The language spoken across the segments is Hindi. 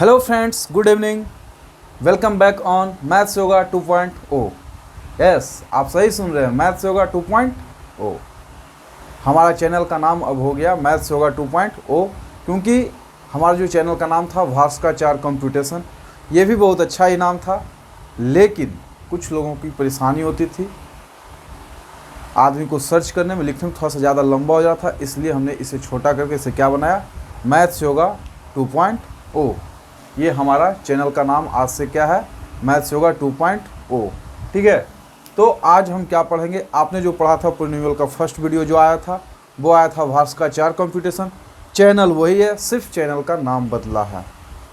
Hello friends, good evening. Welcome back on maths yoga 2.0। Yes, आप सही सुन रहे हैं, मैथ्स योगा 2.0। हमारा चैनल का नाम अब हो गया मैथ्स योगा 2.0, क्योंकि हमारा जो चैनल का नाम था भास्कराचार्य कंप्यूटेशन, ये भी बहुत अच्छा ही नाम था, लेकिन कुछ लोगों की परेशानी होती थी। आदमी को सर्च करने में, लिखने में थोड़ा सा ज़्यादा लंबा हो जाता था, इसलिए हमने इसे छोटा करके इसे क्या बनाया, मैथ्स योगा 2.0। ये हमारा चैनल का नाम आज से क्या है, मैथ्स योगा 2.0। ठीक है, तो आज हम क्या पढ़ेंगे। आपने जो पढ़ा था पॉलिनोमियल का फर्स्ट वीडियो जो आया था, वो आया था भास्कराचार्य कंप्यूटेशन। चैनल वही है, सिर्फ चैनल का नाम बदला है।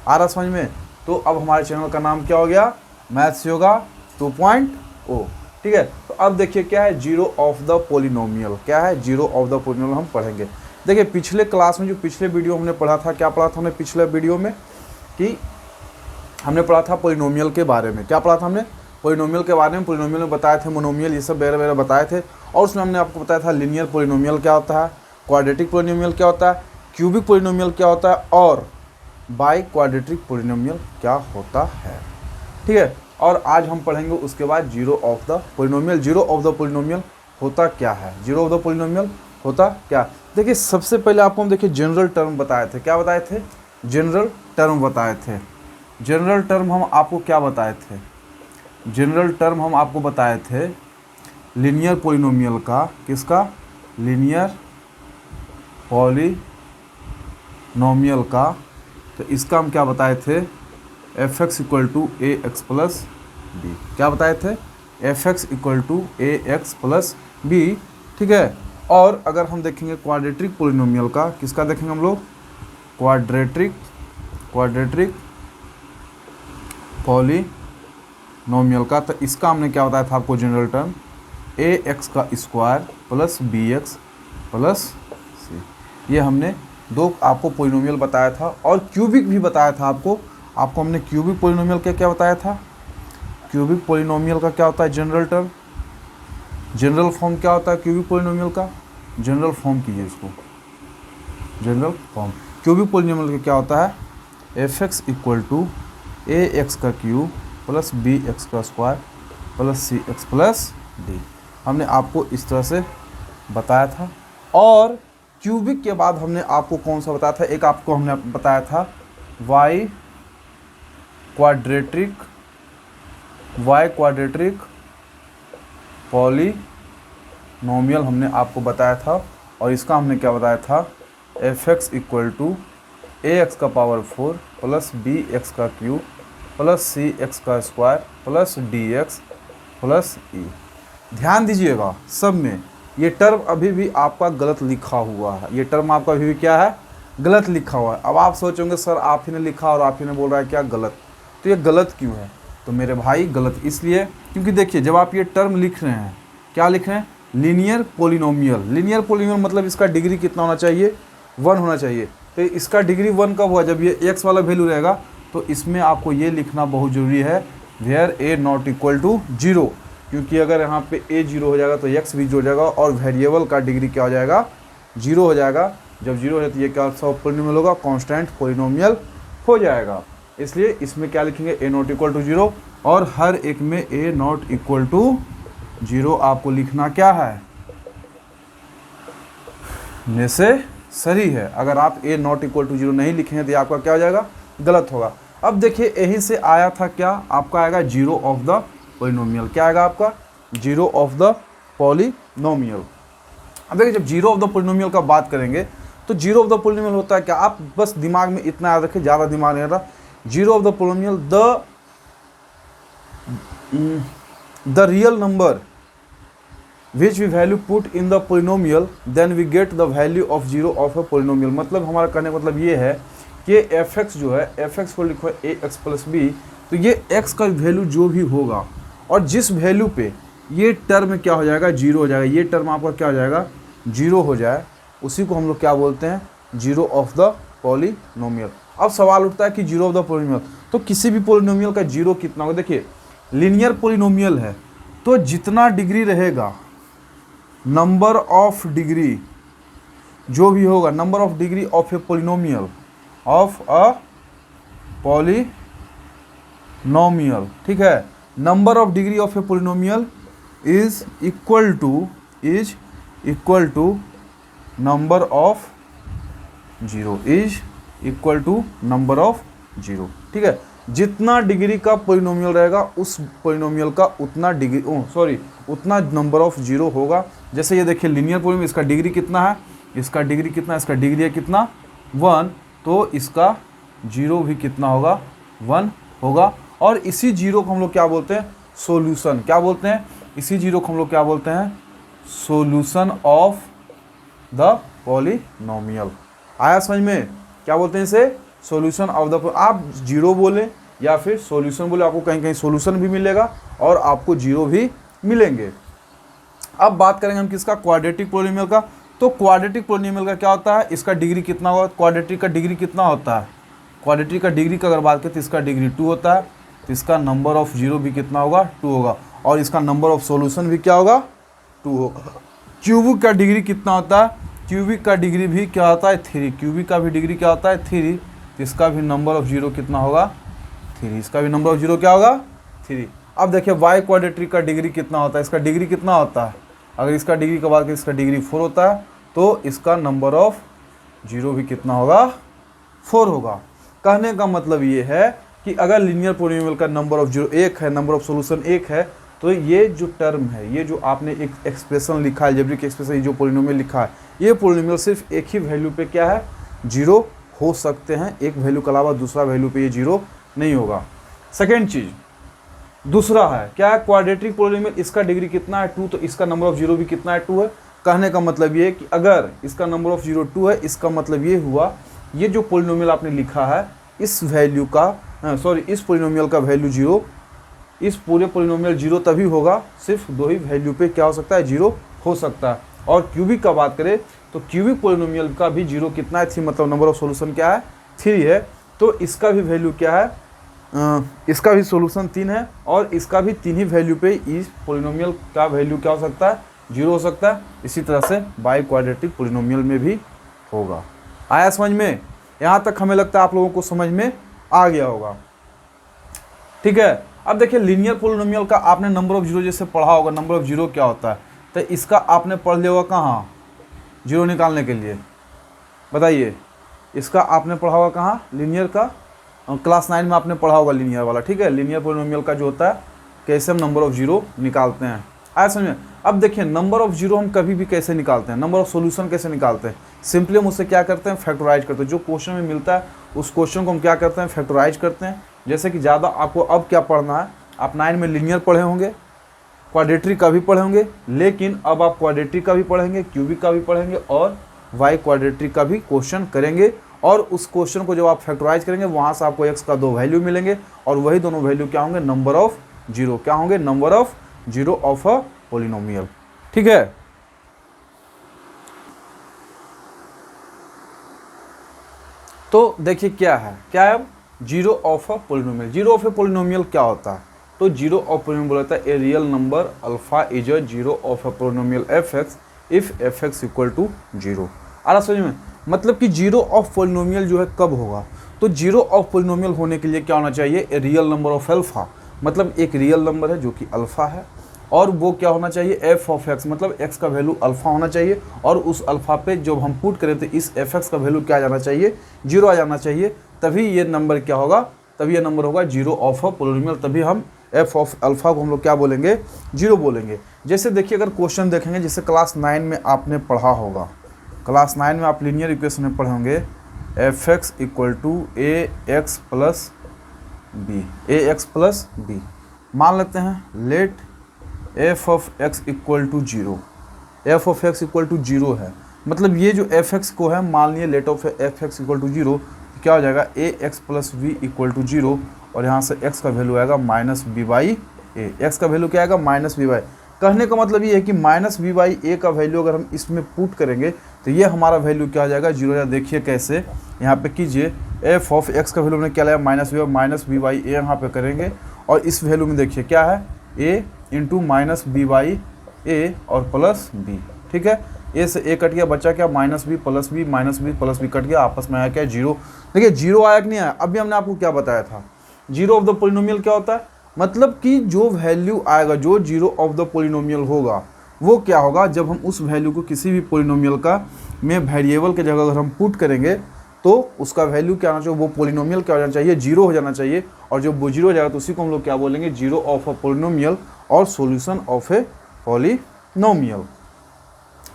आ रहा समझ में? तो अब हमारे चैनल का नाम क्या हो गया, मैथ्स योगा 2.0। ठीक है, तो अब देखिए क्या है, जीरो ऑफ द पॉलिनोमियल। क्या है, जीरो ऑफ द पॉलिनोमियल हम पढ़ेंगे। देखिए पिछले क्लास में जो पिछले वीडियो हमने पढ़ा था, क्या पढ़ा था हमने पिछले वीडियो में, कि हमने पढ़ा था पॉलिनोमियल के बारे में। क्या पढ़ा था हमने, पॉलिनोमियल के बारे में। पॉलिनोमियल में बताए थे मोनोमियल, ये सब वगैरह बताए थे। और उसमें हमने आपको बताया था लीनियर पॉलिनोमियल क्या होता है, क्वाड्रेटिक पॉलिनोमियल क्या होता है, क्यूबिक पॉलिनोमियल क्या होता है, और बाई क्वाड्रेटिक पॉलिनोमियल क्या होता है। ठीक है, और आज हम पढ़ेंगे उसके बाद zero of the polynomial. Zero of the polynomial होता क्या है, जीरो ऑफ द पॉलिनोमियल होता क्या। देखिए सबसे पहले आपको हम देखिए जनरल टर्म बताए थे। क्या बताए थे, जनरल टर्म बताए थे। जनरल टर्म हम आपको क्या बताए थे, जनरल टर्म हम आपको बताए थे लीनियर पॉलिनोमियल का। किसका, लीनियर पॉलिनोमियल का। तो इसका हम क्या बताए थे, f x equal to a x plus b. क्या बताए थे, f x equal to a x plus b. ठीक है, और अगर हम देखेंगे क्वाड्रेटिक पॉलिनोमियल का, किसका देखेंगे हम लोग, क्वाड्रेटिक पॉलिनोमियल का। तो इसका हमने क्या बताया था आपको, जनरल टर्म ए एक्स का square plus b x plus c. ये हमने दो आपको पॉलिनोमियल बताया था, और क्यूबिक भी बताया था आपको हमने क्यूबिक पॉलिनोमियल का क्या बताया था। क्यूबिक पॉलिनोमियल का क्या होता है, जनरल टर्म, जनरल फॉर्म क्या होता है क्यूबिक पॉलिनोमियल का, जनरल फॉर्म कीजिए इसको, जनरल फॉर्म। क्यूबिक पॉलिनोमियल का क्या होता है, f x equal to a x का क्यूब प्लस बी एक्स का square plus c x plus d. हमने आपको इस तरह से बताया था। और क्यूबिक के बाद हमने आपको कौन सा बताया था, एक आपको हमने बताया था वाई क्वाड्रेटिक पॉलिनोमियल हमने आपको बताया था। और इसका हमने क्या बताया था, f x equal to a x का पावर 4 प्लस बी एक्स का क्यूब प्लस सी एक्स का square plus d x plus e. ध्यान दीजिएगा सब में, ये टर्म अभी भी आपका गलत लिखा हुआ है। ये टर्म आपका अभी भी क्या है, गलत लिखा हुआ है। अब आप सोचोगे सर आप ही ने लिखा और आप ही ने बोल रहा है क्या गलत, तो ये गलत क्यों है। तो मेरे भाई गलत इसलिए क्योंकि देखिए जब आप ये टर्म लिख रहे हैं, क्या लिख रहे हैं, लीनियर पॉलिनोमियल। लीनियर पॉलिनोमियल मतलब इसका डिग्री कितना होना चाहिए, 1 होना चाहिए। तो इसका डिग्री 1 कब हुआ, जब ये x वाला वैल्यू रहेगा। तो इसमें आपको ये लिखना बहुत ज़रूरी है, where a not equal to 0, क्योंकि अगर यहाँ पे a 0 हो जाएगा तो x भी 0 हो जाएगा, और वेरिएबल का डिग्री क्या हो जाएगा, 0 हो जाएगा। जब 0 हो जाए तो ये क्या सा पॉलिनोमियल होगा, कांस्टेंट पॉलिनोमियल हो जाएगा। इसलिए इसमें क्या लिखेंगे, a नॉट इक्वल टू 0, और हर एक में a नॉट इक्वल टू 0 आपको लिखना क्या है, नेसेसरी है। अगर आप a नॉट इक्वल टू 0 नहीं लिखेंगे तो आपका क्या हो जाएगा, गलत होगा। अब देखिए यहीं से आया था क्या, आपका आएगा जीरो ऑफ द पॉलिनोमियल। क्या आएगा आपका, जीरो ऑफ द पॉलिनोमियल। अब देखिए जब जीरो ऑफ द पॉलिनोमियल का बात करेंगे तो जीरो ऑफ द पॉलिनोमियल होता है क्या, आप बस दिमाग में इतना याद रखें, ज़्यादा दिमाग नहीं रहता। Zero of the polynomial, the real number which we value put in the polynomial then we get the value of zero of a polynomial। मतलब हमारा कहने का मतलब ये है कि एफ एक्स जो है, एफ एक्स को लिखो है ए एक्स प्लस बी। तो ये एक्स का वैल्यू जो भी होगा और जिस वैल्यू पे ये टर्म क्या हो जाएगा, 0 हो जाएगा, ये टर्म आपका क्या हो जाएगा, 0 हो जाए, उसी को हम लोग क्या बोलते हैं, जीरो ऑफ द पॉलिनोमियल। अब सवाल उठता है कि जीरो ऑफ द पॉलिनोमियल, तो किसी भी पॉलिनोमियल का जीरो कितना होगा। देखिए लीनियर पॉलिनोमियल है तो जितना डिग्री रहेगा, नंबर ऑफ डिग्री जो भी होगा, number of degree of a polynomial, of a polynomial, ठीक है। Number of degree of a polynomial is equal to number of zero, is equal to number of zero, ठीक है। जितना डिग्री का पॉलिनोमियल रहेगा उस पॉलिनोमियल का उतना उतना नंबर ऑफ जीरो होगा। जैसे ये देखिए लीनियर पॉलिनोमियल, इसका डिग्री कितना है, इसका डिग्री कितना है, इसका डिग्री है कितना 1, तो इसका जीरो भी कितना होगा 1 होगा। और इसी जीरो को हम लोग क्या बोलते हैं, सॉल्यूशन। क्या बोलते हैं, इसी जीरो को हम लोग क्या बोलते हैं, सॉल्यूशन ऑफ द पॉलिनोमियल। आया समझ में, क्या बोलते हैं इसे, सॉल्यूशन ऑफ द। आप जीरो बोले या फिर सॉल्यूशन बोले, आपको कहीं कहीं सॉल्यूशन भी मिलेगा और आपको जीरो भी मिलेंगे। अब बात करेंगे हम किसका, क्वाड्रेटिक पॉलिनोमियल का। तो क्वाड्रेटिक पॉलिनोमियल का क्या होता है, इसका डिग्री कितना होगा, क्वाड्रेटिक का डिग्री कितना होता है, क्वाड्रेटिक का डिग्री का अगर बात करें तो इसका डिग्री 2 होता है, तो इसका नंबर ऑफ जीरो भी कितना होगा 2 होगा, और इसका नंबर ऑफ सॉल्यूशन भी क्या होगा 2 होगा। क्यूबिक का डिग्री कितना होता है, क्यूबिक का डिग्री भी क्या होता है 3, क्यूबिक का भी डिग्री क्या होता है 3, तो इसका भी नंबर ऑफ जीरो कितना होगा 3, इसका भी नंबर ऑफ जीरो क्या होगा 3। अब देखिए वाई क्वाड्रेटिक का डिग्री कितना होता है, इसका डिग्री कितना होता है, अगर इसका डिग्री की बात करें इसका डिग्री 4 होता है, तो इसका नंबर ऑफ जीरो भी कितना होगा 4 होगा। कहने का मतलब ये है कि अगर लीनियर पॉलिनोमियल का नंबर ऑफ जीरो 1 है, नंबर ऑफ सॉल्यूशन 1 है, तो ये जो टर्म है, ये जो आपने एक एक्सप्रेशन लिखा है, अलजेब्रिक एक्सप्रेशन, ये जो पॉलिनोमियल लिखा है, ये पॉलिनोमियल सिर्फ एक ही वैल्यू पे क्या है जीरो हो सकते हैं, एक वैल्यू के अलावा दूसरा वैल्यू पे ये जीरो नहीं होगा। सेकेंड चीज़ दूसरा है क्या है, क्वाड्रेटिक पॉलिनोमियल, इसका डिग्री कितना है 2, तो इसका नंबर ऑफ जीरो भी कितना है 2 है। कहने का मतलब ये है कि अगर इसका नंबर ऑफ जीरो 2 है, इसका मतलब ये हुआ ये जो पॉलिनोमियल आपने लिखा है इस वैल्यू का इस पॉलिनोमियल का वैल्यू जीरो, इस पूरे पॉलिनोमियल जीरो तभी होगा, सिर्फ 2 ही वैल्यू पे क्या हो सकता है जीरो हो सकता है। और क्यूबिक का बात करें तो क्यूबिक पॉलिनोमियल का भी जीरो कितना है 3, मतलब नंबर ऑफ सॉल्यूशन क्या है 3 है, तो इसका भी वैल्यू क्या है, इसका भी सॉल्यूशन 3 है, और इसका भी 3 ही वैल्यू पे इस पॉलिनोमियल का वैल्यू क्या हो सकता है जीरो हो सकता है। इसी तरह से बाई क्वाड्रेटिक पॉलिनोमियल में भी होगा। आया समझ में, यहाँ तक हमें लगता है आप लोगों को समझ में आ गया होगा, ठीक है। अब देखिए लीनियर पॉलिनोमियल का आपने नंबर ऑफ जीरो जैसे पढ़ा होगा, नंबर ऑफ जीरो क्या होता है, तो इसका आपने पढ़ लिया होगा कहाँ, जीरो निकालने के लिए बताइए, इसका आपने पढ़ा होगा कहाँ, लीनियर का क्लास 9 में आपने पढ़ा होगा लीनियर वाला, ठीक है। लीनियर पॉलिनोमियल का जो होता है कैसे हम नंबर ऑफ जीरो निकालते हैं, आया समझ। अब देखिए नंबर ऑफ जीरो हम कभी भी कैसे निकालते हैं, नंबर ऑफ सॉल्यूशन कैसे निकालते हैं, सिंपली हम उससे क्या करते हैं फैक्टराइज करते हैं। जो क्वेश्चन में मिलता है उस क्वेश्चन को हम क्या करते हैं फैक्टराइज करते हैं। जैसे कि ज़्यादा आपको अब क्या पढ़ना है, आप 9 में लीनियर पढ़े होंगे, क्वाड्रेटिक का भी पढ़े होंगे, लेकिन अब आप क्वाड्रेटिक का भी पढ़ेंगे, क्यूबिक का भी पढ़ेंगे और वाई क्वाड्रेटिक का भी क्वेश्चन करेंगे। और उस क्वेश्चन को जब आप फैक्टराइज करेंगे वहाँ से आपको एक्स का 2 वैल्यू मिलेंगे, और वही दोनों वैल्यू क्या होंगे नंबर ऑफ जीरो, क्या होंगे number of zero of a polynomial, ठीक है। तो देखिए क्या है zero of a polynomial. Zero of a polynomial क्या होता है, तो जीरो ऑफ पॉलिनोमियल होता है a real number alpha is a zero of a polynomial f x if f x equal to zero. आ रहा समझ में, मतलब कि जीरो ऑफ पॉलिनोमियल जो है कब होगा, तो जीरो ऑफ पॉलिनोमियल होने के लिए क्या होना चाहिए, ए रियल नंबर ऑफ अल्फा, मतलब एक रियल नंबर है जो कि अल्फा है, और वो क्या होना चाहिए एफ ऑफ एक्स, मतलब एक्स का वैल्यू अल्फा होना चाहिए, और उस अल्फा पे जब हम पुट करें तो इस एफ एक्स का वैल्यू क्या आ जाना चाहिए जीरो आ जाना चाहिए, तभी ये नंबर क्या होगा, तभी ये नंबर होगा जीरो ऑफ अ पॉलिनोमियल, तभी हम एफ ऑफ अल्फा को हम लोग क्या बोलेंगे जीरो बोलेंगे। जैसे देखिए अगर क्वेश्चन देखेंगे, जैसे क्लास 9 में आपने पढ़ा होगा, क्लास 9 में आप लीनियर इक्वेशन में पढ़े होंगे f x equal to a x plus b, मान लेते हैं let f of x equal to zero, f of x equal to zero है, मतलब ये जो एफ एक्स को है मान लिए let of f x equal to zero, क्या हो जाएगा a x plus b equal to zero, और यहाँ से x का वैल्यू आएगा minus b by a, x का वैल्यू क्या आएगा माइनस बी बाई। कहने का मतलब ये है कि माइनस बी बाई ए का वैल्यू अगर हम इसमें पुट करेंगे तो ये हमारा वैल्यू क्या हो जाएगा जीरो। देखिए कैसे, यहाँ पे कीजिए एफ ऑफ एक्स का वैल्यू हमने क्या लाया माइनस बी बाई ए यहाँ पे करेंगे, और इस वैल्यू में देखिए क्या है ए इंटू माइनस बी बाई ए और प्लस बी, ठीक है। ए से ए कट गया, बचा क्या minus b plus b, minus b plus b cut गया, आपस में आया क्या जीरो। देखिए जीरो आया कि नहीं आया, अभी हमने आपको क्या बताया था, जीरो ऑफ द पोलिनोमियल क्या होता है, मतलब कि जो वैल्यू आएगा, जो जीरो ऑफ द पोलिनोमियल होगा वो क्या होगा, जब हम उस वैल्यू को किसी भी पोलिनोमियल का में वेरिएबल के जगह अगर हम पुट करेंगे तो उसका वैल्यू क्या होना चाहिए, वो पोलिनोमियल क्या हो जाना चाहिए, जीरो हो जाना चाहिए। और जब वो जीरो हो जाएगा तो उसी को हम लोग क्या बोलेंगे, जीरो ऑफ अ पोलिनोमियल और सॉल्यूशन ऑफ ए पोलिनोमियल।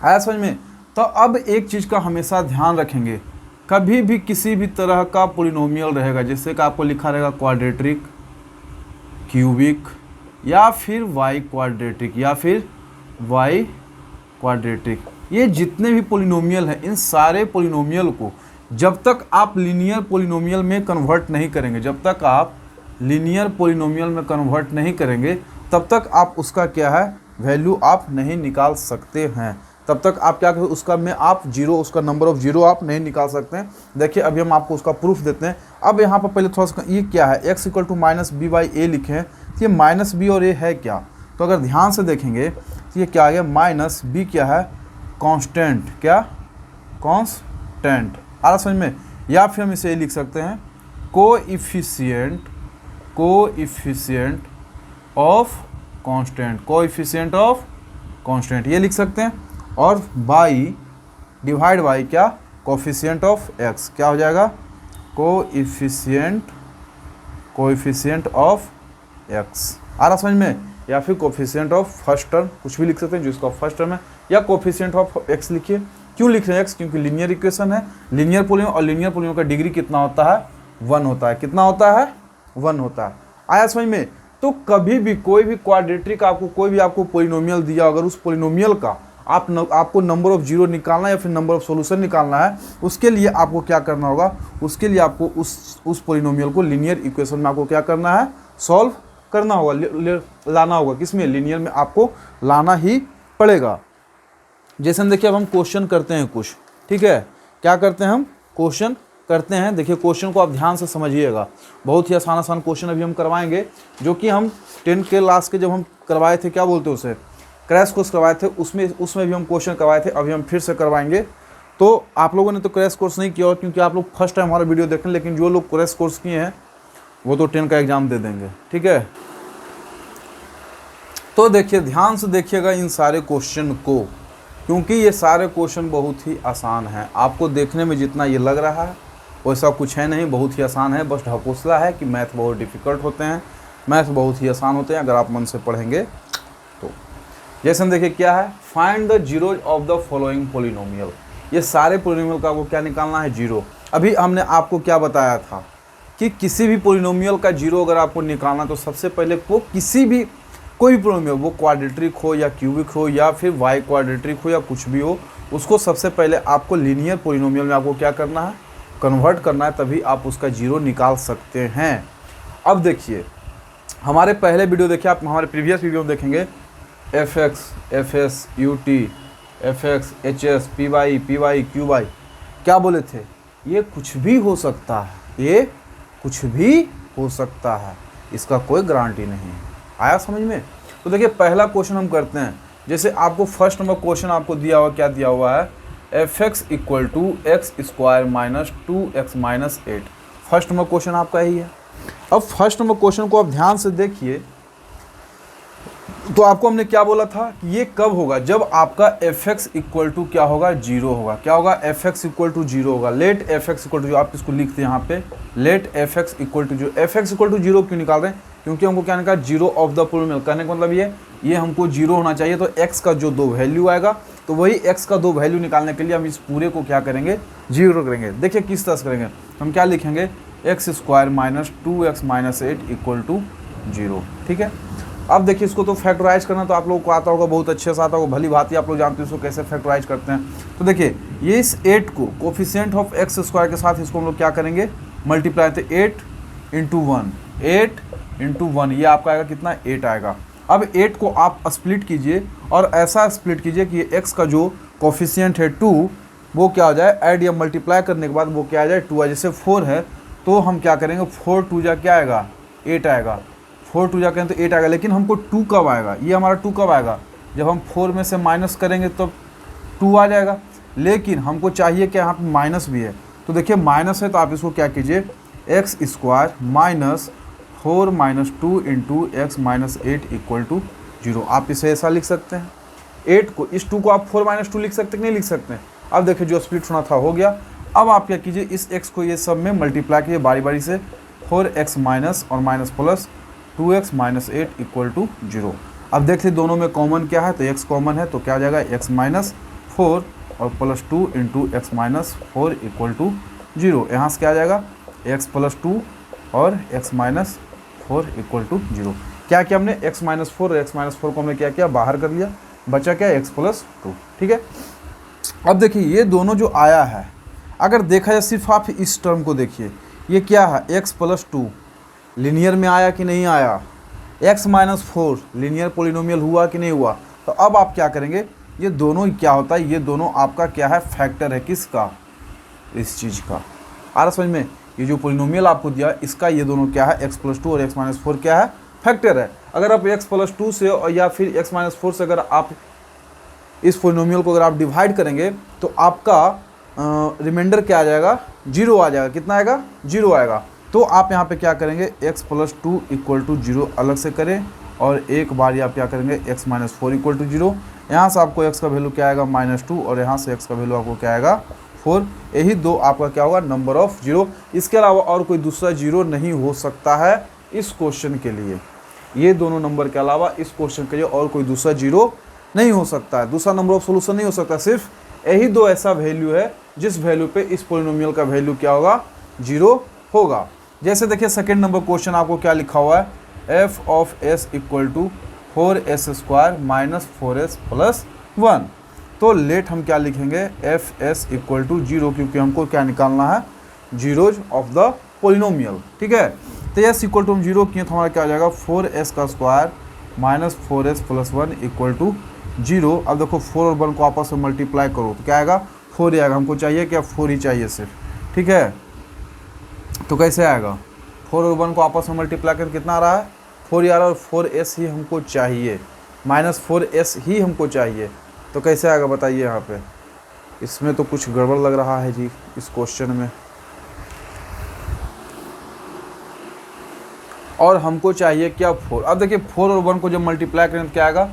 आया समझ में। तो अब एक चीज़ का हमेशा ध्यान रखेंगे, कभी भी किसी भी तरह का पोलिनोमियल रहेगा, जैसे कि आपको लिखा रहेगा क्वाड्रेटिक, क्यूबिक या फिर वाई क्वाड्रेटिक या फिर वाई क्वाड्रेटिक, ये जितने भी पोलिनोमियल हैं इन सारे पोलिनोमियल को जब तक आप लीनियर पोलिनोमियल में कन्वर्ट नहीं करेंगे, जब तक आप लीनियर पोलिनोमियल में कन्वर्ट नहीं करेंगे तब तक आप उसका क्या है वैल्यू आप नहीं निकाल सकते हैं। तब तक आप क्या करें, उसका में आप जीरो, उसका नंबर ऑफ जीरो आप नहीं निकाल सकते हैं। देखिए अभी हम आपको उसका प्रूफ देते हैं। अब यहाँ पर पहले थोड़ा सा ये क्या है, x equal to minus b by a लिखे हैं, तो ये माइनस बी और ए है क्या, तो अगर ध्यान से देखेंगे तो ये क्या आ गया, माइनस बी क्या है कांस्टेंट, क्या कांस्टेंट, आ रहा समझ में। या फिर हम इसे लिख सकते हैं कोएफिशिएंट ऑफ कांस्टेंट, ये लिख सकते हैं। और बाई डिवाइड बाई क्या, कोएफिशिएंट ऑफ एक्स, क्या हो जाएगा कोएफिशिएंट ऑफ एक्स, आ रहा समझ में। या फिर कोएफिशिएंट ऑफ फर्स्ट टर्म, कुछ भी लिख सकते हैं जो इसका फर्स्ट टर्म है, या कोएफिशिएंट ऑफ एक्स लिखिए। क्यों लिख रहे हैं एक्स, क्योंकि लीनियर इक्वेशन है, लीनियर पोलिनोमियल, और लीनियर पोलिनोमियल का डिग्री कितना होता है 1 होता है, कितना होता है 1 होता है। आया समझ में। तो कभी भी कोई भी क्वाड्रेटिक आपको कोई भी आपको पोलिनोमियल दिया, अगर उस पोलिनोमियल का आपको नंबर ऑफ जीरो निकालना है या फिर नंबर ऑफ सॉल्यूशन निकालना है, उसके लिए आपको क्या करना होगा, उसके लिए आपको उस पोलिनोमियल को लीनियर इक्वेशन में आपको क्या करना है, सॉल्व करना होगा, लाना होगा, किसमें, लीनियर में आपको लाना ही पड़ेगा। जैसे हम देखिए अब हम क्वेश्चन करते हैं कुछ, ठीक है, क्या करते हैं हम क्वेश्चन करते हैं। देखिए क्वेश्चन को आप ध्यान से समझिएगा, बहुत ही आसान क्वेश्चन अभी हम करवाएंगे, जो कि हम 10 के क्लास के जब हम करवाए थे, क्या बोलते हैं उसे, क्रैश कोर्स करवाए थे, उसमें भी हम क्वेश्चन करवाए थे, अभी हम फिर से करवाएंगे। तो आप लोगों ने तो क्रैश कोर्स नहीं किया, क्योंकि आप लोग फर्स्ट टाइम हमारा वीडियो देखें, लेकिन जो लोग क्रैश कोर्स किए हैं वो तो 10 का एग्ज़ाम दे देंगे, ठीक है। तो देखिए ध्यान से देखिएगा इन सारे क्वेश्चन को, क्योंकि ये सारे क्वेश्चन बहुत ही आसान हैं। आपको देखने में जितना ये लग रहा है वैसा कुछ है नहीं, बहुत ही आसान है। बस ढकोसला है कि मैथ बहुत डिफ़िकल्ट होते हैं, मैथ बहुत ही आसान होते हैं अगर आप मन से पढ़ेंगे तो। जैसे हम देखिए क्या है, find the zeros of the following polynomial, ये सारे पोलिनोमियल का आपको क्या निकालना है, जीरो। अभी हमने आपको क्या बताया था कि किसी भी पोलिनोमियल का जीरो अगर आपको निकालना तो सबसे पहले वो किसी भी कोई भी पोलिनोमियल, वो क्वाड्रेटिक हो या क्यूबिक हो या फिर वाई क्वाड्रेटिक हो या कुछ भी हो, उसको सबसे पहले आपको लीनियर पोलिनोमियल में आपको क्या करना है, कन्वर्ट करना है, तभी आप उसका जीरो निकाल सकते हैं। अब देखिए हमारे पहले वीडियो देखिए, आप हमारे प्रीवियस वीडियो में देखेंगे, f x, f s, u t, f x, h s, p y, q y, क्या बोले थे, ये कुछ भी हो सकता है, ये कुछ भी हो सकता है, इसका कोई गारंटी नहीं है। आया समझ में। तो देखिए पहला क्वेश्चन हम करते हैं। जैसे आपको फर्स्ट नंबर क्वेश्चन आपको दिया हुआ, क्या दिया हुआ है, f x equal to x square minus 2x minus 8। First number question आपका यही है। अब फर्स्ट नंबर क्वेश्चन को आप ध्यान से देखिए, तो आपको हमने क्या बोला था कि ये कब होगा, जब आपका एफ एक्स इक्वल टू क्या होगा, जीरो होगा। क्या होगा, f x equal to zero होगा। Let f x equal to zero, आप इसको लिखते हैं यहाँ पे, let f x equal to zero. F x equal to zero क्यों निकाल रहे हैं, क्योंकि हमको क्या निकाला, जीरो ऑफ द पोलिनोमियल। कहने का मतलब ये हमको जीरो होना चाहिए, तो एक्स का जो 2 वैल्यू आएगा, तो वही एक्स का 2 वैल्यू निकालने के लिए हम इस पूरे को क्या करेंगे, जीरो करेंगे। देखिए किस तरह से करेंगे, हम क्या लिखेंगे, x square minus 2x minus 8 equal to zero, ठीक है। अब देखिए इसको तो फैक्टराइज करना तो आप लोगों को आता होगा, बहुत अच्छे से आता होगा, भली भांति आप लोग जानते हैं इसको कैसे फैक्टराइज करते हैं। तो देखिए ये इस 8 को कोफिशिएंट ऑफ एक्स स्क्वायर के साथ इसको हम लोग क्या करेंगे, मल्टीप्लाई, तो 8 इंटू 1, 8 इंटू 1, ये आपका आएगा कितना, 8 आएगा। अब 8 को आप स्प्लिट कीजिए और ऐसा स्प्लिट कीजिए कि एक्स का जो कोफिशिएंट है 2, वो क्या हो जाए, ऐड या मल्टीप्लाई करने के बाद वो क्या आ जाए, 2 आ। जैसे 4 है तो हम क्या करेंगे, 4 2 जा क्या आएगा, 8 आएगा। 4 2 जा करें तो 8 आएगा, लेकिन हमको 2 कब आएगा, ये हमारा 2 कब आएगा, जब हम 4 में से माइनस करेंगे, तो 2 आ जाएगा। लेकिन हमको चाहिए कि यहाँ पे माइनस भी है, तो देखिए माइनस है तो आप इसको क्या कीजिए, x square minus 4 minus 2 into x minus 8 equal to 0। आप इसे ऐसा लिख सकते हैं, 8 को, इस 2 को आप 4 माइनस 2 लिख सकते हैं कि नहीं लिख सकते हैं। अब देखिए जो स्प्लिट होना था हो गया। अब आप क्या कीजिए, इस x को ये सब में मल्टीप्लाई कीजिए बारी बारी से, 4x माइनस और minus plus 2x minus 8 equal to 0। अब देख लीजिए दोनों में कॉमन क्या है, तो x कॉमन है तो क्या आ जाएगा, x माइनस 4 और plus 2 into x minus 4 equal to 0। यहाँ से क्या आ जाएगा, x प्लस 2 और x माइनस 4 इक्वल टू 0। क्या किया हमने, x माइनस 4 और x माइनस 4 को हमने क्या किया, बाहर कर लिया, बचा क्या, x प्लस 2। ठीक है। अब देखिए ये दोनों जो आया है, अगर देखा जाए सिर्फ आप इस टर्म को देखिए, ये क्या है, x प्लस 2 लीनियर में आया कि नहीं आया, x माइनस 4 लीनियर पोलिनोमियल हुआ कि नहीं हुआ। तो अब आप क्या करेंगे, ये दोनों क्या होता है, ये दोनों आपका क्या है, फैक्टर है किसका, इस चीज़ का। आ रहा समझ में, ये जो पोलिनोमियल आपको दिया इसका ये दोनों क्या है, x प्लस 2 और x माइनस 4 क्या है, फैक्टर है। अगर आप x प्लस 2 से और या फिर x माइनस 4 से अगर आप इस पोलिनोमियल को अगर आप डिवाइड करेंगे तो आपका रिमाइंडर क्या आ जाएगा, 0 आ जाएगा। कितना आएगा, 0 आएगा। तो आप यहाँ पे क्या करेंगे, x प्लस 2 इक्वल टू 0 अलग से करें और एक बार आप क्या करेंगे, x माइनस 4 इक्वल टू 0। यहाँ से आपको x का वैल्यू क्या आएगा, -2 और यहाँ से x का वैल्यू आपको क्या आएगा, 4। यही दो आपका क्या होगा, नंबर ऑफ 0। इसके अलावा और कोई दूसरा 0 नहीं हो सकता है इस क्वेश्चन के लिए। ये दोनों नंबर के अलावा इस क्वेश्चन के लिए और कोई दूसरा 0 नहीं हो सकता है, दूसरा नंबर ऑफ सोल्यूशन नहीं हो सकता। सिर्फ यही दो ऐसा वैल्यू है जिस वैल्यू पे इस पोलिनोमियल का वैल्यू क्या होगा, 0 होगा। जैसे देखिए सेकंड नंबर क्वेश्चन आपको क्या लिखा हुआ है, f of s equal to 4s square minus 4s plus 1। तो लेट हम क्या लिखेंगे, एफ एस इक्वल टू 0, क्योंकि हमको क्या निकालना है, जीरोज ऑफ द पोलिनोमियल। ठीक है। तो एस इक्वल टू हम 0 किए तो हमारा क्या आ जाएगा, 4s का square minus 4s plus 1 equal to 0। अब देखो 4 और 1 को आपस में मल्टीप्लाई करो तो क्या आएगा, 4 ही आएगा। हमको चाहिए क्या, 4 ही चाहिए सिर्फ। ठीक है। तो कैसे आएगा, 4 और 1 को आपस में मल्टीप्लाई करके कितना आ रहा है, 4 ही आ रहा है, और 4s ही हमको चाहिए, माइनस 4s ही हमको चाहिए। तो कैसे आएगा बताइए, यहाँ पे इसमें तो कुछ गड़बड़ लग रहा है जी इस क्वेश्चन में। और हमको चाहिए क्या, 4। अब देखिए 4 और 1 को जब मल्टीप्लाई करें तो क्या आएगा,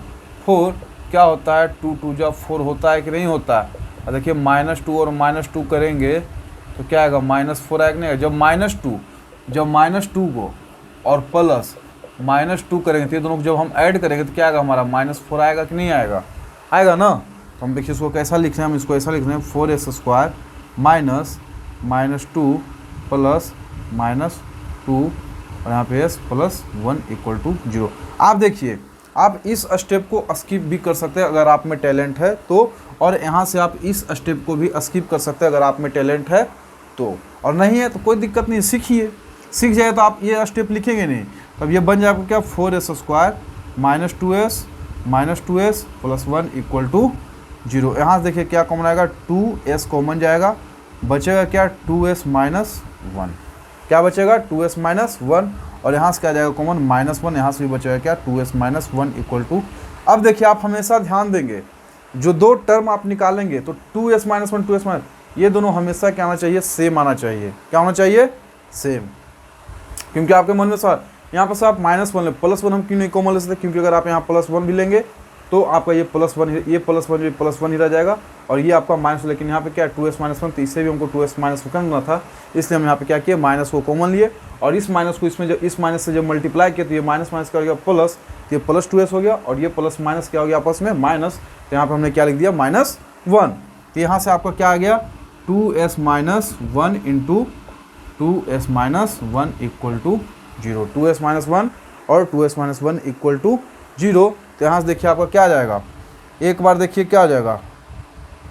4 क्या होता है, 2 2 जब 4 होता है कि नहीं होता है। अब देखिए -2 और -2 करेंगे तो क्या आएगा, -4 आएगा नहीं। जब -2 को और प्लस -2 करेंगे तो ये दोनों को जब हम ऐड करेंगे तो क्या आएगा, हमारा -4 आएगा कि नहीं आएगा, आएगा ना। तो हम देखिए इसको कैसा लिख रहे हैं, हम इसको ऐसा लिख रहे हैं, 4s स्क्वायर माइनस -2 प्लस -2 और यहाँ पे s प्लस 1 इक्वल टू 0। आप देखिए आप इस स्टेप को स्किप भी कर सकते हैं अगर आप में टैलेंट है तो, और यहाँ से आप इस स्टेप को भी स्किप कर सकते हैं अगर आप में टैलेंट है तो, और नहीं है तो कोई दिक्कत नहीं, सीखिए। सीख जाए तो आप ये स्टेप लिखेंगे नहीं, तब ये बन जाएगा क्या, 4s square -2s plus 1 equal to 0। यहाँ से देखिए क्या कॉमन आएगा, 2s कॉमन जाएगा, बचेगा क्या, 2s माइनस 1। क्या बचेगा, 2s माइनस 1, और यहाँ से क्या जाएगा कॉमन, -1। यहाँ से भी बचेगा क्या, 2s माइनस 1 इक्वल टू। अब देखिए आप हमेशा ध्यान देंगे, जो दो टर्म आप निकालेंगे तो 2s माइनस 1 2s माइनस, ये दोनों हमेशा क्या आना चाहिए, सेम आना चाहिए। क्या होना चाहिए, सेम। क्योंकि आपके मन में सर यहाँ पर आप -1 ले, +1 हम क्यों नहीं कॉमन ले सकते, क्योंकि अगर आप यहाँ +1 भी लेंगे तो आपका ये +1 ये +1 ही रह जाएगा, और ये आपका माइनस। लेकिन यहाँ पे क्या है, 2s माइनस 1, तो इससे भी हमको 2s माइनस 1 करना था, इसलिए हम यहाँ पे क्या किया, माइनस को कॉमन लिए, और इस माइनस को इसमें जब इस माइनस से जब मल्टीप्लाई किया तो ये माइनस क्या हो गया, प्लस, तो ये प्लस 2s हो गया, और ये प्लस माइनस क्या हो गया आपस में, माइनस। तो यहाँ पर हमने क्या लिख दिया, -1। तो यहाँ से आपका क्या आ गया, 2s minus 1 into 2s minus 1 equal to 0। 2s minus 1 और 2s माइनस 1 इक्वल टू 0। तो यहाँ से देखिए आपका क्या आ जाएगा, एक बार देखिए क्या आ जाएगा,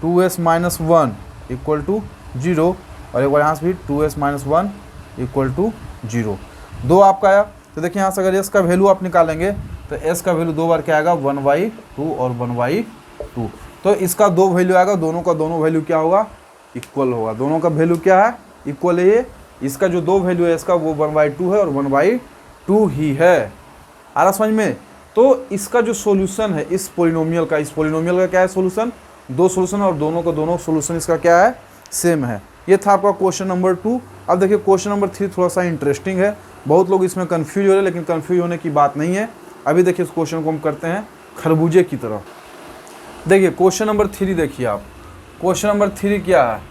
2s माइनस 1 इक्वल टू 0, और एक बार यहाँ से भी 2s माइनस 1 इक्वल टू 0। 2 आपका आया। तो देखिए यहाँ से अगर s का वैल्यू आप निकालेंगे तो s का वैल्यू 2 बार क्या आएगा, 1/2 और 1/2। तो इसका 2 वैल्यू आएगा, दोनों का दोनों वैल्यू क्या होगा, इक्वल होगा। दोनों का वैल्यू क्या है, इक्वल है। ये इसका जो 2 वैल्यू है इसका वो 1/2 है और 1/2 ही है। आ रहा समझ में। तो इसका जो सॉल्यूशन है इस पोलिनोमियल का क्या है सॉल्यूशन, दो सोल्यूशन और दोनों का दोनों सोल्यूशन इसका क्या है, सेम है। ये था आपका क्वेश्चन नंबर 2। अब देखिए क्वेश्चन नंबर 3 थोड़ा सा इंटरेस्टिंग है, बहुत लोग इसमें कंफ्यूज हो रहे हैं, लेकिन कंफ्यूज होने की बात नहीं है। अभी देखिए इस क्वेश्चन को हम करते हैं खरबूजे की तरह। देखिए क्वेश्चन नंबर 3 देखिए आप, क्वेश्चन नंबर 3 क्या है,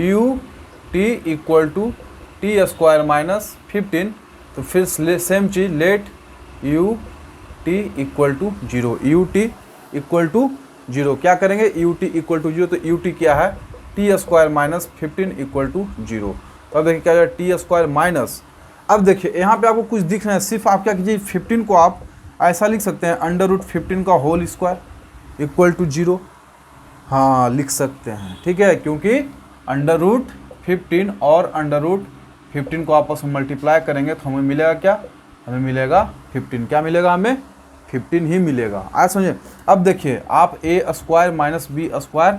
u t equal to t square minus 15। तो फिर सेम चीज़, let u t equal to 0, u t equal to 0 क्या करेंगे, यू टी इक्वल टू 0। तो यू टी क्या है, t square minus 15 equal to 0। तो अब देखिए क्या है, टी स्क्वायर माइनस, अब देखिए यहाँ पे आपको कुछ दिख रहा है, सिर्फ आप क्या कीजिए 15 को आप ऐसा लिख सकते हैं, अंडर रूट 15 का होल स्क्वायर इक्वल टू 0। हाँ लिख सकते हैं, ठीक है, क्योंकि अंडर रूट 15 और अंडर रूट 15 को आपस में मल्टीप्लाई करेंगे तो हमें मिलेगा क्या, हमें मिलेगा 15। क्या मिलेगा, हमें 15 ही मिलेगा। आज समझे। अब देखिए आप ए स्क्वायर माइनस बी स्क्वायर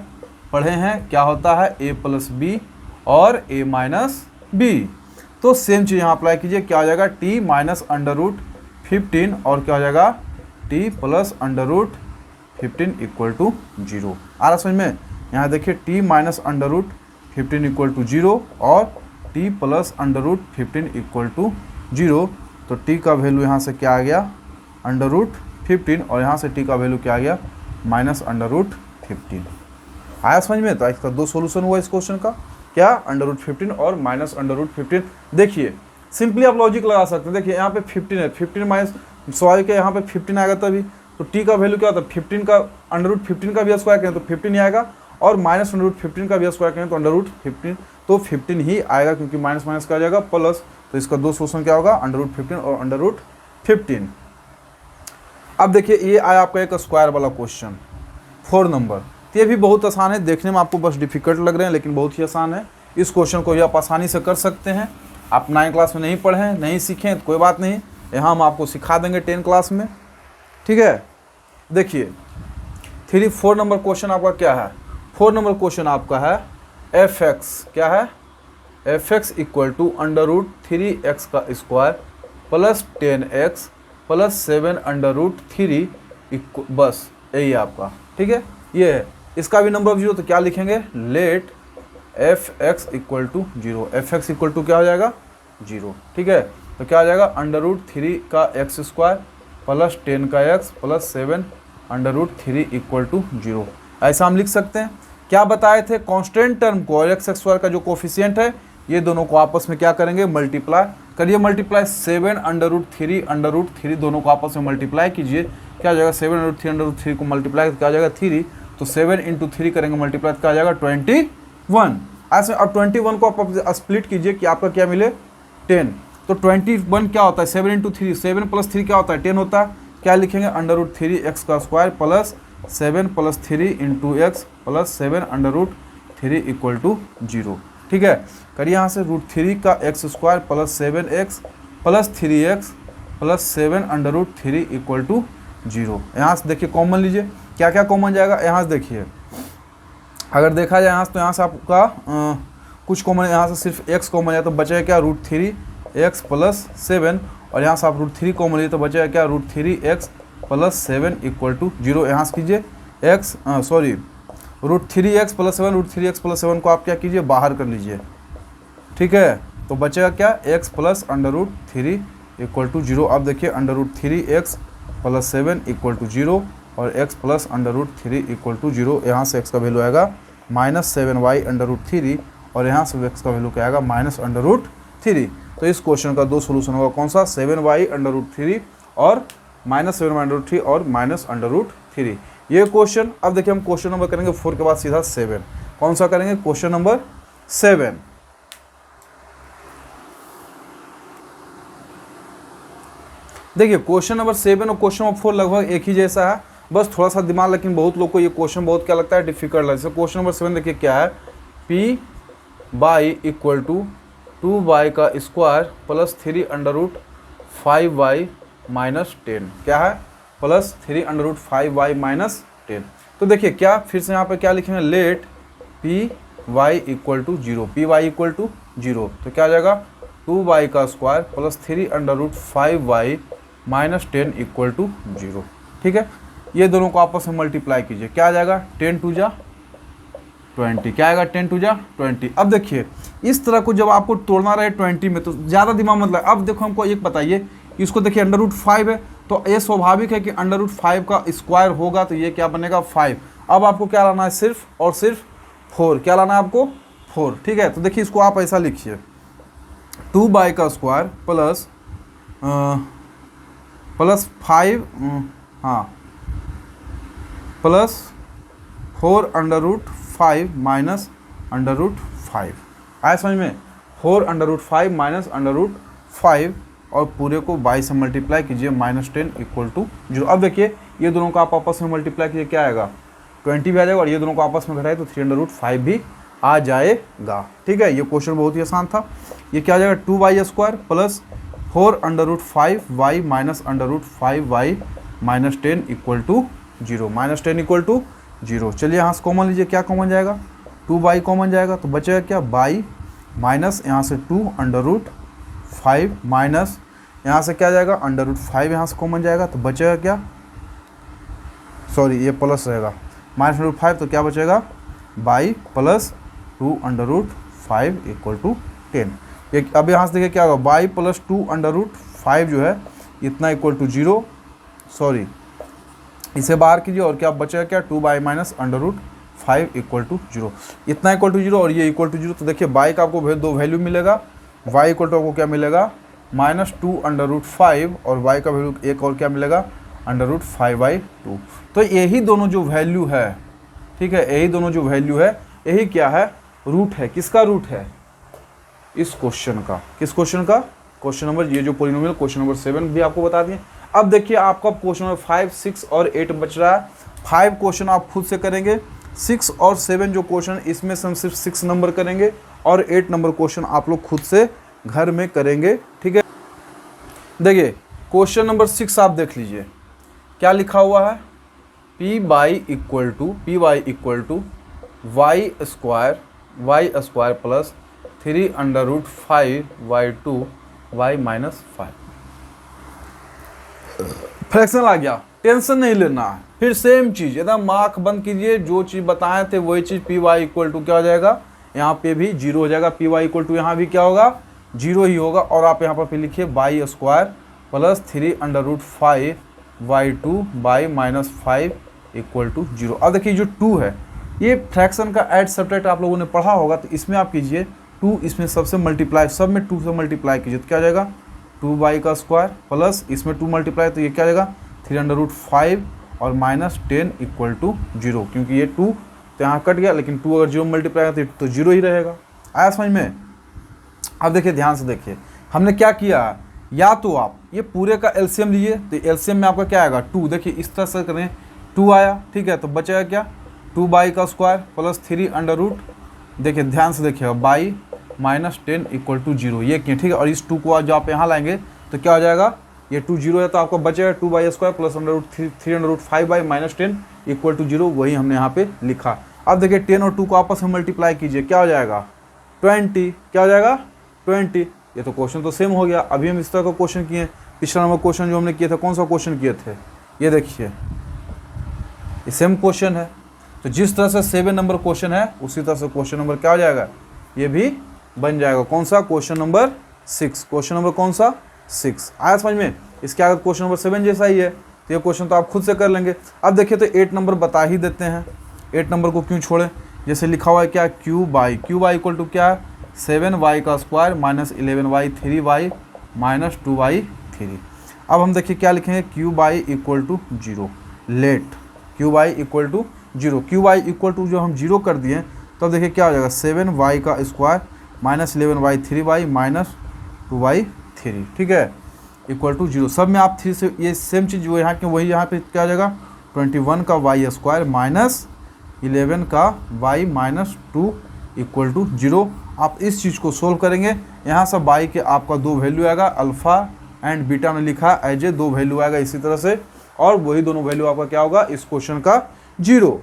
पढ़े हैं, क्या होता है ए प्लस बी और ए माइनस बी। तो सेम चीज़ यहाँ अप्लाई कीजिए, क्या हो जाएगा टी माइनस अंडर रूट 15 और क्या हो जाएगा t plus under root 15 equal to 0। आ रहा समझ में। यहाँ देखिए t minus under root 15 equal to 0 और t plus under root 15 equal to 0। तो टी का वैल्यू यहाँ से क्या आ गया, अंडर रूट 15, और यहाँ से टी का वैल्यू क्या आ गया, माइनस अंडर रूट 15। आया समझ में। तो इसका दो सोल्यूशन हुआ इस क्वेश्चन का, क्या, अंडर रूट 15 और माइनस अंडर रूट 15। देखिए सिंपली आप लॉजिक लगा सकते हैं। देखिए यहाँ पे 15 है, 15 माइनस स्वाभाविक है, यहाँ पे 15 आएगा तभी। तो टी का वैल्यू क्या होता है, 15 का अंडर रूट 15 का भी स्क्वायर करें तो 15 ही आएगा, और माइनस अंडर रूट 15 का भी स्क्वायर करें तो अंडर रूट 15, तो 15 ही आएगा, क्योंकि माइनस माइनस का आ जाएगा प्लस। तो इसका दो सोल्यूशन क्या होगा, अंडर रूट 15 और अंडर रूट 15। अब देखिए ये आया आपका एक स्क्वायर वाला क्वेश्चन 4 नंबर। तो ये भी बहुत आसान है, देखने में आपको बस डिफिकल्ट लग रहे हैं, लेकिन बहुत ही आसान है। इस क्वेश्चन को भी आप आसानी से कर सकते हैं। आप 9 क्लास में नहीं पढ़े हैं, नहीं सीखें तो कोई बात नहीं, यहाँ हम आपको सिखा देंगे 10 क्लास में, ठीक है। देखिए 4 नंबर क्वेश्चन आपका क्या है, 4 नंबर क्वेश्चन आपका है एफ एक्स, क्या है, f x equal to under root 3x का square plus 10x plus 7 under root 3, बस यही आपका, ठीक है। ये है इसका भी नंबर ऑफ 0, तो क्या लिखेंगे, let f x equal to 0, f x equal to क्या हो जाएगा 0, ठीक है। तो क्या हो जाएगा, अंडर रूट 3 का एक्स स्क्वायर प्लस 10 का x plus 7 under root 3 equal to 0। ऐसा हम लिख सकते हैं। क्या बताए थे, कांस्टेंट टर्म को और एक्स स्क्वायर का जो कोफिशिएंट है, ये दोनों को आपस में क्या करेंगे, मल्टीप्लाई करिए। मल्टीप्लाई 7 अंडर रूट 3 दोनों को आपस में मल्टीप्लाई कीजिए, क्या हो जाएगा 7 अंडर रूट 3 को मल्टीप्लाई क्या हो जाएगा 3, तो 7 इंटू 3 करेंगे मल्टीप्लाई क्या हो जाएगा 21। ऐसे अब 21 को आप स्प्लिट कीजिए कि आपका क्या मिले 10। तो 21 क्या होता है, 7 इंटू 3, 7 प्लस 3 क्या होता है 10 होता है। क्या लिखेंगे, अंडर रूट 3x का square plus 7 plus 3 into x plus 7 under root 3 equal to 0, ठीक है। करिए यहाँ से रूट 3 का x square plus 7x plus 3x plus 7 under root 3 equal to 0। यहाँ से देखिए कॉमन लीजिए, क्या क्या कॉमन जाएगा, यहाँ से देखिए अगर देखा जाए यहाँ से, तो यहाँ से आपका कुछ कॉमन, यहाँ से सिर्फ x कॉमन जाए तो बचेगा क्या रूट 3x प्लस 7, और यहाँ से आप रूट 3 कॉमन लीजिए तो बचेगा क्या root 3x plus 7 equal to 0। यहाँ से कीजिए root 3x plus 7, root 3x plus 7 को आप क्या कीजिए बाहर कर लीजिए, ठीक है। तो बचेगा क्या x plus under root 3 equal to 0। अब देखिए under root 3x plus 7 equal to 0 और x plus under root 3 equal to 0। यहाँ से x का वैल्यू आएगा माइनस 7y अंडर रूट 3, और यहाँ से x का वैल्यू क्या आएगा माइनस अंडर रूट 3। तो इस क्वेश्चन का दो सोल्यूशन होगा, कौन सा, 7y अंडर रूट 3 और माइनस 7y अंडर रूट 3 और माइनस अंडर रूट 3, ये क्वेश्चन। अब देखिए हम क्वेश्चन नंबर करेंगे 4 के बाद सीधा 7। कौन सा करेंगे, क्वेश्चन नंबर 7। देखिए क्वेश्चन नंबर 7 और क्वेश्चन नंबर 4 लगभग एक ही जैसा है, बस थोड़ा सा दिमाग, लेकिन बहुत लोग को ये क्वेश्चन बहुत क्या लगता है, डिफिकल्ट लगता है। क्वेश्चन नंबर 7 देखिए क्या है, p by equal to 2y का square plus 3 under root 5y minus 10, क्या है, plus 3 under root 5y minus 10। तो देखिए क्या, फिर से यहाँ पे क्या लिखेंगे, let p y equal to 0, p y equal to 0। तो क्या आ जाएगा 2y का square plus 3 under root 5y minus 10 equal to 0, ठीक है। ये दोनों को आपस में मल्टीप्लाई कीजिए, क्या आ जाएगा 10 2 जा 20, क्या आएगा 10 टू जा 20। अब देखिए इस तरह को जब आपको तोड़ना रहे 20 में तो ज़्यादा दिमाग मत लगाइए। अब देखो हमको एक बताइए, इसको देखिए √5 है तो ये स्वाभाविक है कि √5 का स्क्वायर होगा तो ये क्या बनेगा 5। अब आपको क्या लाना है, सिर्फ और सिर्फ 4। क्या लाना है आपको 4, ठीक है। तो देखिए इसको आप ऐसा लिखिए 2y का स्क्वायर प्लस 5 हाँ प्लस 4 √5 माइनस √5। आया समझ में, 4 √5 माइनस √5 और पूरे को 22 से मल्टीप्लाई कीजिए -10 = 0। अब देखिए ये दोनों को आप आपस में मल्टीप्लाई कीजिए, क्या आएगा 20 भी आ जाएगा और ये दोनों को आपस में घटाए तो 3 √5 भी आ जाएगा, ठीक है। ये क्वेश्चन बहुत ही आसान था। ये क्या आ जाएगा 2y² plus 4 √5y minus √5y -10 = 0, -10 = 0। चलिए यहाँ से कॉमन लीजिए, क्या कॉमन जाएगा 2y कॉमन जाएगा तो बचेगा क्या y माइनस यहाँ से 2 √5 माइनस यहाँ से क्या जाएगा √5 यहाँ से कॉमन जाएगा तो बचेगा क्या, सॉरी ये प्लस रहेगा -√5 तो क्या बचेगा y प्लस 2 √5 = 10। ये अब यहाँ से देखिए क्या होगा y प्लस 2 √5 जो है इतना = 0, सॉरी इसे बाहर कीजिए और क्या बचेगा क्या 2y माइनस √5 = 0, इतना = 0 और ये = 0। तो देखिए y का आपको दो वैल्यू मिलेगा, y = आपको क्या मिलेगा -2 √5 और y का वैल्यू एक और क्या मिलेगा √5/2। तो यही दोनों जो वैल्यू है, ठीक है, यही दोनों जो वैल्यू है यही क्या है रूट है, किसका रूट है इस क्वेश्चन का, किस क्वेश्चन का, क्वेश्चन नंबर ये जो पॉलिनोमियल क्वेश्चन नंबर 7 भी आपको बता दिए। अब देखिए आपका क्वेश्चन नंबर 5, 6 और 8 बच रहा है। 5 क्वेश्चन आप खुद से करेंगे, 6 और 7 जो क्वेश्चन इसमें से हम सिर्फ 6 नंबर करेंगे और 8 नंबर क्वेश्चन आप लोग खुद से घर में करेंगे, ठीक है। देखिए क्वेश्चन नंबर 6 आप देख लीजिए क्या लिखा हुआ है, py = y² plus 3 √5/2 y - 5। Fraction आ गया, टेंशन नहीं लेना है। फिर सेम चीज़ एकदम आँख बंद कीजिए, जो चीज़ बताए थे वही चीज़ py = क्या हो जाएगा, यहाँ पे भी 0 हो जाएगा, py = यहाँ भी क्या होगा 0 ही होगा। और आप यहाँ पर फिर लिखिए y² प्लस 3 √5/2 y - 5 = 0। अब देखिए जो 2 है ये फ्रैक्शन का ऐड सब्ट्रैक्ट आप लोगों ने पढ़ा होगा, तो इसमें आप कीजिए 2 इसमें सबसे मल्टीप्लाई, सब में 2 से मल्टीप्लाई कीजिए तो क्या हो जाएगा 2y² प्लस इसमें 2 मल्टीप्लाई तो ये क्या आ जाएगा 3 √5 और -10 = 0, क्योंकि ये 2 तो यहाँ कट गया, लेकिन 2 अगर 0 मल्टीप्लाई करते तो 0 ही रहेगा। आया समझ में। अब देखिए ध्यान से देखिए हमने क्या किया, या तो आप ये पूरे का एलसीएम लीजिए तो एलसीएम में आपका क्या आएगा 2, देखिए इस तरह से करें 2 आया, ठीक है, तो बचेगा क्या 2y² प्लस 3 देखिए ध्यान से देखिएगा y -10 = 0 ये किए, ठीक है। और इस 2 को जो आप यहाँ लाएंगे तो क्या हो जाएगा, ये 2 0 है तो आपको बचेगा 2y² प्लस 3 √5y -10 = 0, वही हमने यहाँ पे लिखा। अब देखिए 10 और 2 को आपस में मल्टीप्लाई कीजिए, क्या हो जाएगा 20, क्या हो जाएगा 20। ये तो क्वेश्चन तो सेम हो गया। अभी हम इस तरह का क्वेश्चन किए, पिछला नंबर क्वेश्चन जो हमने किए थे, कौन सा क्वेश्चन किए थे, ये देखिए ये सेम क्वेश्चन है। तो जिस तरह से 7 नंबर क्वेश्चन है उसी तरह से क्वेश्चन नंबर क्या हो जाएगा, ये भी बन जाएगा। कौन सा क्वेश्चन नंबर 6, क्वेश्चन नंबर कौन सा 6। आया समझ में। इसके आगे क्वेश्चन नंबर 7 जैसा ही है, तो ये क्वेश्चन तो आप खुद से कर लेंगे। अब देखिए तो 8 नंबर बता ही देते हैं, 8 नंबर को क्यों छोड़ें। जैसे लिखा हुआ है क्या क्यू बाई = क्या है 7y² minus 11y 3y minus 2y 3। अब हम देखिए क्या लिखेंगे q by = 0, let q by = 0, q by = जो हम 0 कर दिए तब देखिए क्या हो जाएगा 7y² minus 11y 3y minus 2y 3, ठीक है, = 0। सब में आप 3 से ये सेम चीज़ जो यहाँ के वही यहाँ पे क्या हो जाएगा 21 का y² माइनस 11 का y माइनस 2 = 0। आप इस चीज़ को सोल्व करेंगे, यहाँ से y के आपका 2 वैल्यू आएगा, अल्फ़ा एंड बीटा में लिखा एज ए 2 वैल्यू आएगा इसी तरह से, और वही दोनों वैल्यू आपका क्या होगा इस क्वेश्चन का 0।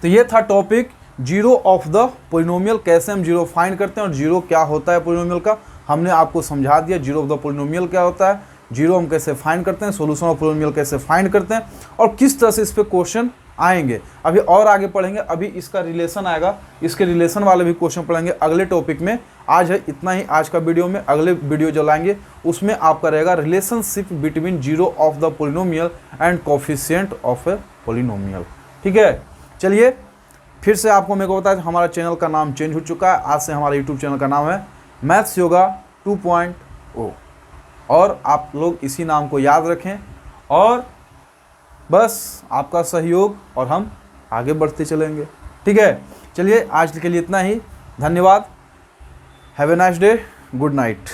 तो ये था टॉपिक 0 ऑफ द पोलिनोमियल, कैसे हम 0 फाइंड करते हैं और 0 क्या होता है पोलिनोमियल का, हमने आपको समझा दिया। 0 ऑफ द पोलिनोमियल क्या होता है, 0 हम कैसे फाइंड करते हैं, सोल्यूशन ऑफ पोलिनोमियल कैसे फाइंड करते हैं, और किस तरह से इस पर क्वेश्चन आएंगे। अभी और आगे पढ़ेंगे, अभी इसका रिलेशन आएगा, इसके रिलेशन वाले भी क्वेश्चन पढ़ेंगे अगले टॉपिक में। आज है इतना ही आज का वीडियो में, अगले वीडियो जो लाएंगे उसमें आपका रहेगा relationship between zero of the polynomial and coefficient of A polynomial. ठीक है, चलिए फिर से आपको मेरे को बताया, हमारा चैनल का नाम चेंज हो चुका है। आज से हमारा यूट्यूब चैनल का नाम है मैथ्स योगा 2.0 और आप लोग इसी नाम को याद रखें और बस आपका सहयोग और हम आगे बढ़ते चलेंगे। ठीक है, चलिए आज के लिए इतना ही, धन्यवाद, have a nice day, good night.